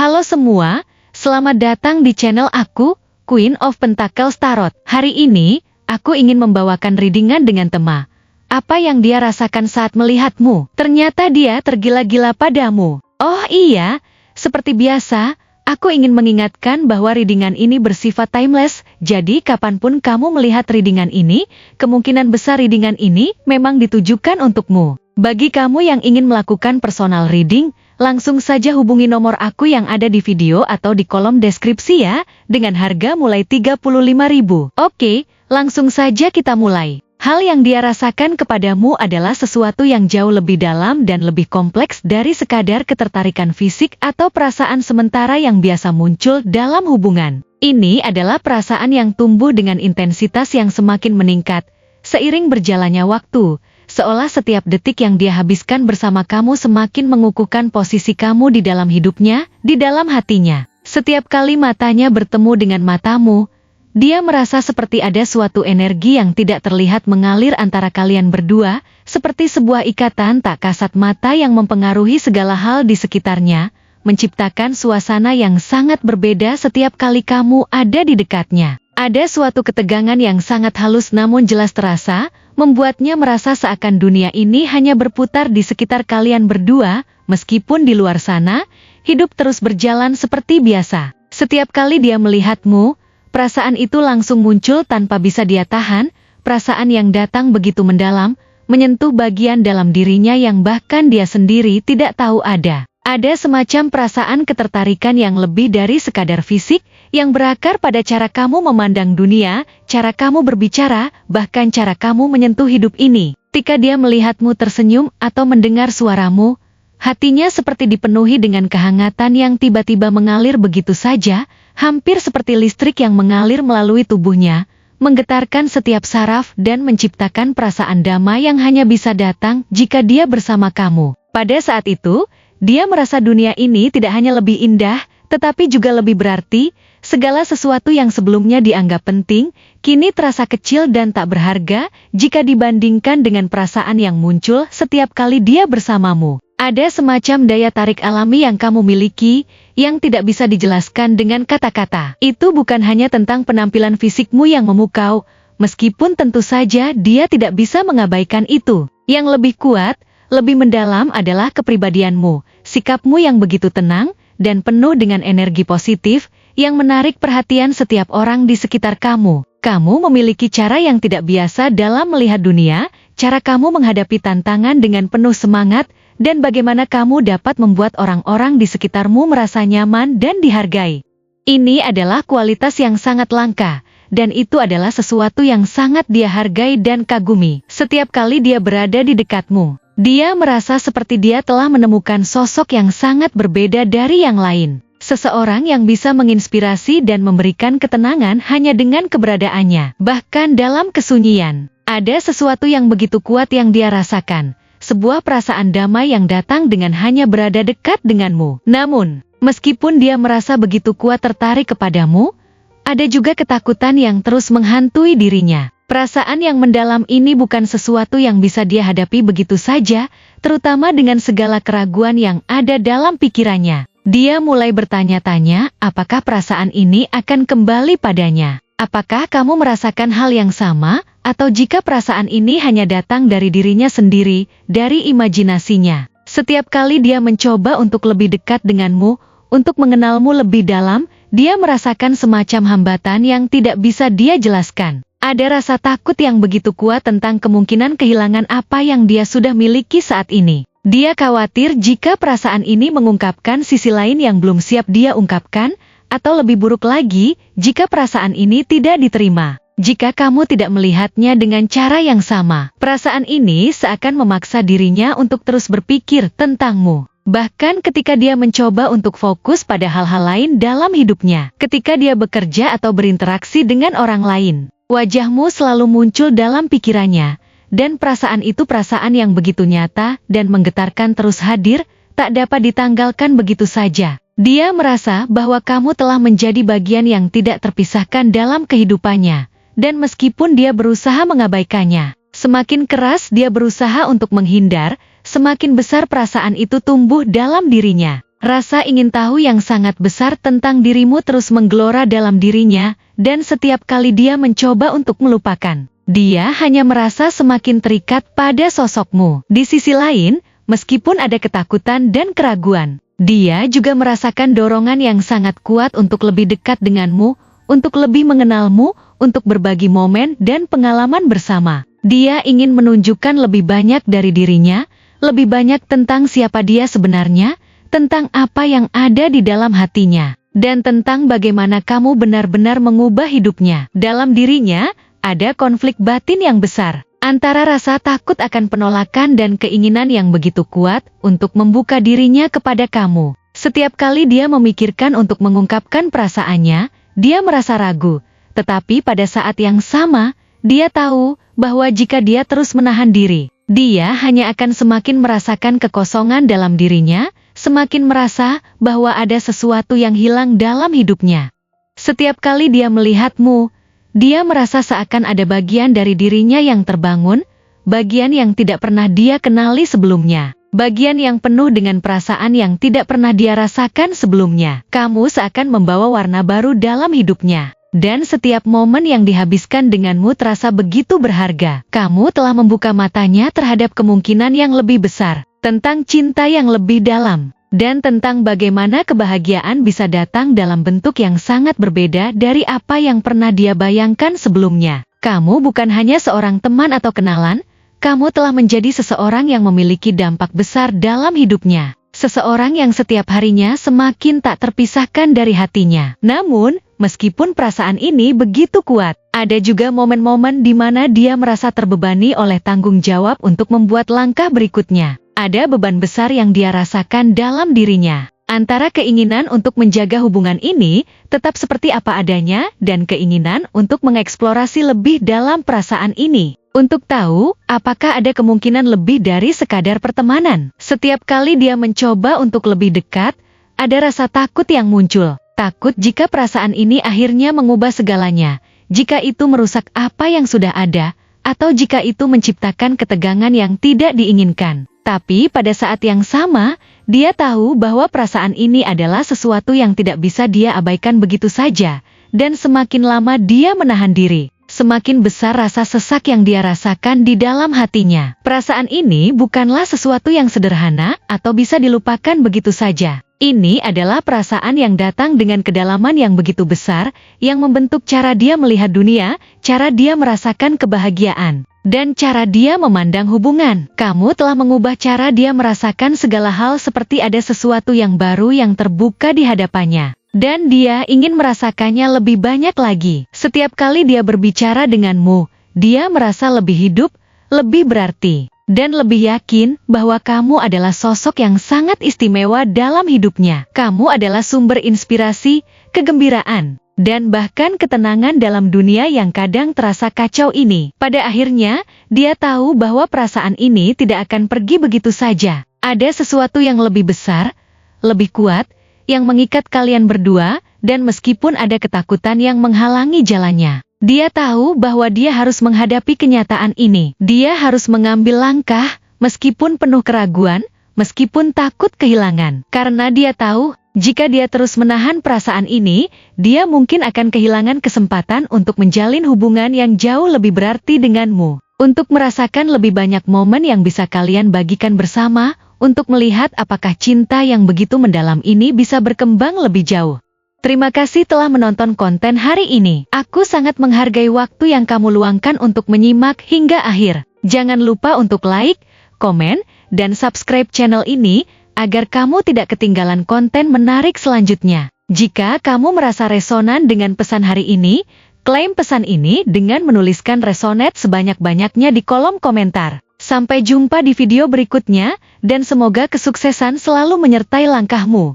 Halo semua, selamat datang di channel aku, Queen of Pentacles Tarot. Hari ini, aku ingin membawakan readingan dengan tema. Apa yang dia rasakan saat melihatmu? Ternyata dia tergila-gila padamu. Oh iya, seperti biasa, aku ingin mengingatkan bahwa readingan ini bersifat timeless, jadi kapanpun kamu melihat readingan ini, kemungkinan besar readingan ini memang ditujukan untukmu. Bagi kamu yang ingin melakukan personal reading, langsung saja hubungi nomor aku yang ada di video atau di kolom deskripsi ya, dengan harga mulai 35.000. Oke, langsung saja kita mulai. Hal yang dia rasakan kepadamu adalah sesuatu yang jauh lebih dalam dan lebih kompleks dari sekadar ketertarikan fisik atau perasaan sementara yang biasa muncul dalam hubungan. Ini adalah perasaan yang tumbuh dengan intensitas yang semakin meningkat, seiring berjalannya waktu. Seolah setiap detik yang dia habiskan bersama kamu semakin mengukuhkan posisi kamu di dalam hidupnya, di dalam hatinya. Setiap kali matanya bertemu dengan matamu, dia merasa seperti ada suatu energi yang tidak terlihat mengalir antara kalian berdua, seperti sebuah ikatan tak kasat mata yang mempengaruhi segala hal di sekitarnya, menciptakan suasana yang sangat berbeda setiap kali kamu ada di dekatnya. Ada suatu ketegangan yang sangat halus namun jelas terasa, membuatnya merasa seakan dunia ini hanya berputar di sekitar kalian berdua, meskipun di luar sana, hidup terus berjalan seperti biasa. Setiap kali dia melihatmu, perasaan itu langsung muncul tanpa bisa dia tahan, perasaan yang datang begitu mendalam, menyentuh bagian dalam dirinya yang bahkan dia sendiri tidak tahu ada. Ada semacam perasaan ketertarikan yang lebih dari sekadar fisik, yang berakar pada cara kamu memandang dunia, cara kamu berbicara, bahkan cara kamu menyentuh hidup ini. Ketika dia melihatmu tersenyum atau mendengar suaramu, hatinya seperti dipenuhi dengan kehangatan yang tiba-tiba mengalir begitu saja, hampir seperti listrik yang mengalir melalui tubuhnya, menggetarkan setiap saraf dan menciptakan perasaan damai yang hanya bisa datang jika dia bersama kamu. Pada saat itu, dia merasa dunia ini tidak hanya lebih indah, tetapi juga lebih berarti. Segala sesuatu yang sebelumnya dianggap penting, kini terasa kecil dan tak berharga jika dibandingkan dengan perasaan yang muncul setiap kali dia bersamamu. Ada semacam daya tarik alami yang kamu miliki, yang tidak bisa dijelaskan dengan kata-kata. Itu bukan hanya tentang penampilan fisikmu yang memukau, meskipun tentu saja dia tidak bisa mengabaikan itu. Yang lebih kuat, lebih mendalam adalah kepribadianmu, sikapmu yang begitu tenang, dan penuh dengan energi positif, yang menarik perhatian setiap orang di sekitar kamu. Kamu memiliki cara yang tidak biasa dalam melihat dunia, cara kamu menghadapi tantangan dengan penuh semangat, dan bagaimana kamu dapat membuat orang-orang di sekitarmu merasa nyaman dan dihargai. Ini adalah kualitas yang sangat langka, dan itu adalah sesuatu yang sangat dia hargai dan kagumi. Setiap kali dia berada di dekatmu, dia merasa seperti dia telah menemukan sosok yang sangat berbeda dari yang lain. Seseorang yang bisa menginspirasi dan memberikan ketenangan hanya dengan keberadaannya. Bahkan dalam kesunyian, ada sesuatu yang begitu kuat yang dia rasakan. Sebuah perasaan damai yang datang dengan hanya berada dekat denganmu. Namun, meskipun dia merasa begitu kuat tertarik kepadamu, ada juga ketakutan yang terus menghantui dirinya. Perasaan yang mendalam ini bukan sesuatu yang bisa dia hadapi begitu saja, terutama dengan segala keraguan yang ada dalam pikirannya. Dia mulai bertanya-tanya, apakah perasaan ini akan kembali padanya? Apakah kamu merasakan hal yang sama? Atau jika perasaan ini hanya datang dari dirinya sendiri, dari imajinasinya? Setiap kali dia mencoba untuk lebih dekat denganmu, untuk mengenalmu lebih dalam, dia merasakan semacam hambatan yang tidak bisa dia jelaskan. Ada rasa takut yang begitu kuat tentang kemungkinan kehilangan apa yang dia sudah miliki saat ini. Dia khawatir jika perasaan ini mengungkapkan sisi lain yang belum siap dia ungkapkan, atau lebih buruk lagi, jika perasaan ini tidak diterima. Jika kamu tidak melihatnya dengan cara yang sama, perasaan ini seakan memaksa dirinya untuk terus berpikir tentangmu. Bahkan ketika dia mencoba untuk fokus pada hal-hal lain dalam hidupnya, ketika dia bekerja atau berinteraksi dengan orang lain, wajahmu selalu muncul dalam pikirannya. Dan perasaan itu perasaan yang begitu nyata dan menggetarkan terus hadir, tak dapat ditanggalkan begitu saja. Dia merasa bahwa kamu telah menjadi bagian yang tidak terpisahkan dalam kehidupannya. Dan meskipun dia berusaha mengabaikannya, semakin keras dia berusaha untuk menghindar, semakin besar perasaan itu tumbuh dalam dirinya. Rasa ingin tahu yang sangat besar tentang dirimu terus menggelora dalam dirinya, dan setiap kali dia mencoba untuk melupakan, dia hanya merasa semakin terikat pada sosokmu. Di sisi lain, meskipun ada ketakutan dan keraguan, dia juga merasakan dorongan yang sangat kuat untuk lebih dekat denganmu, untuk lebih mengenalmu, untuk berbagi momen dan pengalaman bersama. Dia ingin menunjukkan lebih banyak dari dirinya, lebih banyak tentang siapa dia sebenarnya, tentang apa yang ada di dalam hatinya, dan tentang bagaimana kamu benar-benar mengubah hidupnya. Dalam dirinya, ada konflik batin yang besar, antara rasa takut akan penolakan dan keinginan yang begitu kuat untuk membuka dirinya kepada kamu. Setiap kali dia memikirkan untuk mengungkapkan perasaannya, dia merasa ragu. Tetapi pada saat yang sama, dia tahu bahwa jika dia terus menahan diri, dia hanya akan semakin merasakan kekosongan dalam dirinya, semakin merasa bahwa ada sesuatu yang hilang dalam hidupnya. Setiap kali dia melihatmu, dia merasa seakan ada bagian dari dirinya yang terbangun, bagian yang tidak pernah dia kenali sebelumnya, bagian yang penuh dengan perasaan yang tidak pernah dia rasakan sebelumnya. Kamu seakan membawa warna baru dalam hidupnya. Dan setiap momen yang dihabiskan denganmu terasa begitu berharga. Kamu telah membuka matanya terhadap kemungkinan yang lebih besar, tentang cinta yang lebih dalam, dan tentang bagaimana kebahagiaan bisa datang dalam bentuk yang sangat berbeda dari apa yang pernah dia bayangkan sebelumnya. Kamu bukan hanya seorang teman atau kenalan, kamu telah menjadi seseorang yang memiliki dampak besar dalam hidupnya. Seseorang yang setiap harinya semakin tak terpisahkan dari hatinya. Namun, meskipun perasaan ini begitu kuat, ada juga momen-momen di mana dia merasa terbebani oleh tanggung jawab untuk membuat langkah berikutnya. Ada beban besar yang dia rasakan dalam dirinya, antara keinginan untuk menjaga hubungan ini tetap seperti apa adanya dan keinginan untuk mengeksplorasi lebih dalam perasaan ini. Untuk tahu, apakah ada kemungkinan lebih dari sekadar pertemanan. Setiap kali dia mencoba untuk lebih dekat, ada rasa takut yang muncul. Takut jika perasaan ini akhirnya mengubah segalanya, jika itu merusak apa yang sudah ada, atau jika itu menciptakan ketegangan yang tidak diinginkan. Tapi pada saat yang sama, dia tahu bahwa perasaan ini adalah sesuatu yang tidak bisa dia abaikan begitu saja, dan semakin lama dia menahan diri, semakin besar rasa sesak yang dia rasakan di dalam hatinya. Perasaan ini bukanlah sesuatu yang sederhana atau bisa dilupakan begitu saja. Ini adalah perasaan yang datang dengan kedalaman yang begitu besar, yang membentuk cara dia melihat dunia, cara dia merasakan kebahagiaan, dan cara dia memandang hubungan. Kamu telah mengubah cara dia merasakan segala hal seperti ada sesuatu yang baru yang terbuka di hadapannya. Dan dia ingin merasakannya lebih banyak lagi. Setiap kali dia berbicara denganmu, dia merasa lebih hidup, lebih berarti, dan lebih yakin bahwa kamu adalah sosok yang sangat istimewa dalam hidupnya. Kamu adalah sumber inspirasi, kegembiraan, dan bahkan ketenangan dalam dunia yang kadang terasa kacau ini. Pada akhirnya, dia tahu bahwa perasaan ini tidak akan pergi begitu saja. Ada sesuatu yang lebih besar, lebih kuat, yang mengikat kalian berdua, dan meskipun ada ketakutan yang menghalangi jalannya, dia tahu bahwa dia harus menghadapi kenyataan ini. Dia harus mengambil langkah, meskipun penuh keraguan, meskipun takut kehilangan. Karena dia tahu, jika dia terus menahan perasaan ini, dia mungkin akan kehilangan kesempatan untuk menjalin hubungan yang jauh lebih berarti denganmu. Untuk merasakan lebih banyak momen yang bisa kalian bagikan bersama, untuk melihat apakah cinta yang begitu mendalam ini bisa berkembang lebih jauh. Terima kasih telah menonton konten hari ini. Aku sangat menghargai waktu yang kamu luangkan untuk menyimak hingga akhir. Jangan lupa untuk like, komen, dan subscribe channel ini, agar kamu tidak ketinggalan konten menarik selanjutnya. Jika kamu merasa resonan dengan pesan hari ini, klaim pesan ini dengan menuliskan resonate sebanyak-banyaknya di kolom komentar. Sampai jumpa di video berikutnya, dan semoga kesuksesan selalu menyertai langkahmu.